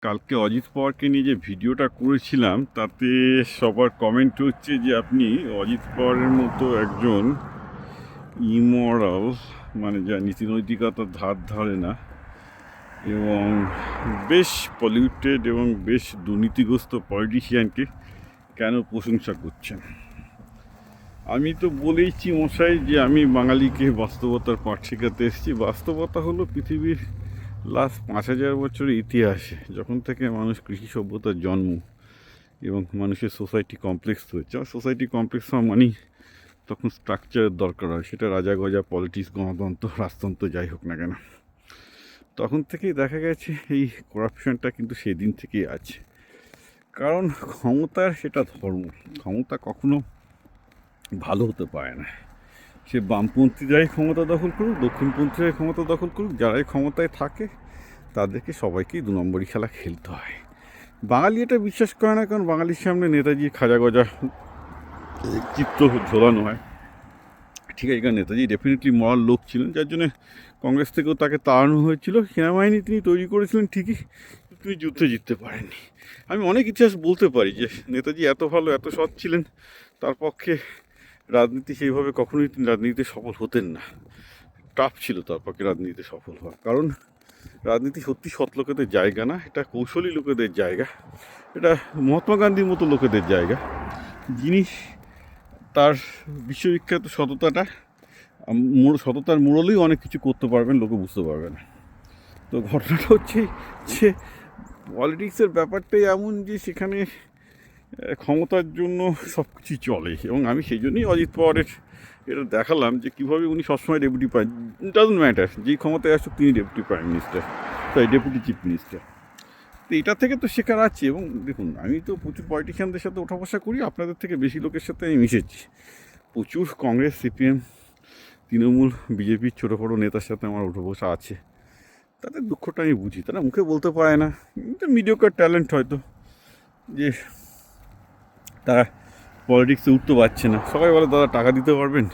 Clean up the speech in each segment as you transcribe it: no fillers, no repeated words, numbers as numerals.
কালকে অজিত পাওয়ারকে নিয়ে যে ভিডিওটা করেছিলাম তাতে সবার কমেন্ট হচ্ছে যে আপনি অজিত পাওয়ারের মতো একজন ইমরাল, মানে যা নীতি নৈতিকতার ধার ধারে না এবং বেশ পলিউটেড এবং বেশ দুর্নীতিগ্রস্ত পলিটিশিয়ানকে কেন প্রশংসা করছেন। আমি তো বলেইছি মশাই যে আমি বাঙালিকে বাস্তবতার পাঠ শেখাতে এসেছি। বাস্তবতা হলো পৃথিবীর লাস্ট 5,000 বছরের ইতিহাসে যখন থেকে মানুষ কৃষি সভ্যতার জন্ম এবং মানুষের সোসাইটি কমপ্লেক্স হয়েছে। আর সোসাইটি কমপ্লেক্স হওয়া মানেই তখন স্ট্রাকচারের দরকার হয়, সেটা রাজা গজা পলিটিক্স গণতন্ত্র রাজতন্ত্র যাই হোক না কেন। তখন থেকেই দেখা গেছে এই করাপশনটা কিন্তু সেদিন থেকেই আছে। কারণ ক্ষমতার সেটা ধর্ম, ক্ষমতা কখনো ভালো হতে পারে না। সে বামপন্থীরাই ক্ষমতা দখল করুক, দক্ষিণপন্থীরাই ক্ষমতা দখল করুক, যারাই ক্ষমতায় থাকে তাদেরকে সবাইকেই 2 নম্বরই খেলা খেলতে হয়। বাঙালি এটা বিশ্বাস করে না, কারণ বাঙালির সামনে নেতাজি খাজা গজা চিত্র ঝোলানো হয়। ঠিক আছে, কারণ নেতাজি ডেফিনেটলি মরাল লোক ছিলেন, যার জন্য কংগ্রেস থেকেও তাকে তাড়ানো হয়েছিল। সেনাবাহিনী তিনি তৈরি করেছিলেন ঠিকই, তিনি যুদ্ধে জিততে পারেননি। আমি অনেক ইতিহাস বলতে পারি যে নেতাজি এত ভালো এত সৎ ছিলেন, তার পক্ষে রাজনীতি সেইভাবে কখনোই তিনি রাজনীতিতে সফল হতেন না। টাফ ছিল তার পক্ষে রাজনীতিতে সফল হওয়া, কারণ রাজনীতি সত্যি সৎ লোকেদের জায়গা না, এটা কৌশলী লোকেদের জায়গা, এটা মহাত্মা গান্ধীর মতো লোকেদের জায়গা, যিনি তার বিশ্ববিখ্যাত সততার মোড়লেই অনেক কিছু করতে পারবেন, লোকে বুঝতে পারবে না। তো ঘটনাটা হচ্ছে যে পলিটিক্সের ব্যাপারটাই এমন যে সেখানে ক্ষমতার জন্য সব কিছু চলে, এবং আমি সেই জন্যই অজিত পাওয়ারের এটা দেখালাম যে কীভাবে উনি সবসময় ডেপুটি প্রাইম, ডাজন্ট ম্যাটার যেই ক্ষমতায় আসুক তিনি ডেপুটি প্রাইম মিনিস্টার, তাই ডেপুটি চিফ মিনিস্টার। তো এটা থেকে তো শেখার আছে। এবং দেখুন, আমি তো প্রচুর পলিটিশিয়ানদের সাথে ওঠা বসা করি, আপনাদের থেকে বেশি লোকের সাথে আমি মিশেছি। প্রচুর কংগ্রেস, সিপিএম, তৃণমূল, বিজেপির ছোটো বড়ো নেতার সাথে আমার ওঠা বসা আছে। তাদের দুঃখটা আমি বুঝি, তারা মুখে বলতে পারে না, কিন্তু মিডিওকার ট্যালেন্ট হয়তো, যে তারা পলিটিক্সে উঠতে পারছে না। সবাই বলে দাদা টাকা দিতে পারবেন,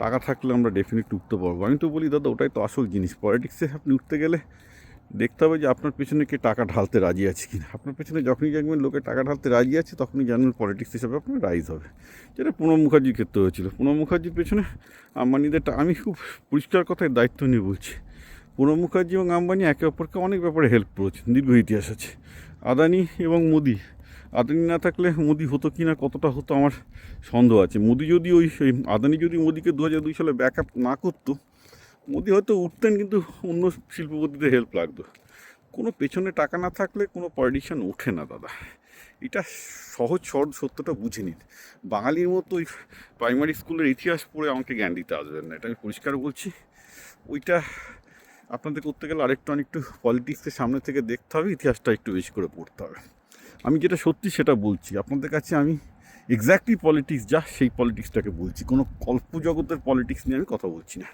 টাকা থাকলে আমরা ডেফিনেটলি উঠতে পারবো। আমি তো বলি দাদা ওটাই তো আসল জিনিস। পলিটিক্সে আপনি উঠতে গেলে দেখতে হবে যে আপনার পেছনে কে টাকা ঢালতে রাজি আছে কিনা। আপনার পেছনে যখনই দেখবেন লোকে টাকা ঢালতে রাজি আছে, তখনই জানবেন পলিটিক্স হিসাবে আপনার রাইজ হবে। যেটা প্রণব মুখার্জির ক্ষেত্রে হয়েছিল। প্রণব মুখার্জির পেছনে আম্বানিদের আমি খুব পরিষ্কার কথায় দায়িত্ব নিয়ে বলছি, প্রণব মুখার্জি এবং আম্বানি একে অপরকে অনেক ব্যাপারে হেল্প করেছেন, দীর্ঘ ইতিহাস আছে। আদানি এবং মোদি, আদানি না থাকলে মোদি হতো কি না, কতটা হতো আমার সন্দেহ আছে। মোদি যদি আদানি যদি মোদিকে 2002 সালে ব্যাক আপ না করতো, মোদি হয়তো উঠতেন, কিন্তু অন্য শিল্পপতিদের হেল্প লাগতো। কোনো পেছনে টাকা না থাকলে কোনো পলিটিশিয়ান ওঠে না দাদা, এটা সহজ সত্যটা বুঝে নিন। বাঙালির মতো ওই প্রাইমারি স্কুলের ইতিহাস পড়ে আমাকে জ্ঞান দিতে আসবেন না, এটা আমি পরিষ্কার বলছি। ওইটা আপনাদের করতে গেলে আরেকটু পলিটিক্সের সামনে থেকে দেখতে হবে, ইতিহাসটা একটু বেশি করে পড়তে হবে। আমি যেটা সত্যি সেটা বলছি আপনাদের কাছে, আমি এক্স্যাক্টলি পলিটিক্স যা সেই পলিটিক্সটাকে বলছি, কোনো কল্প জগতের পলিটিক্স নিয়ে আমি কথা বলছি না।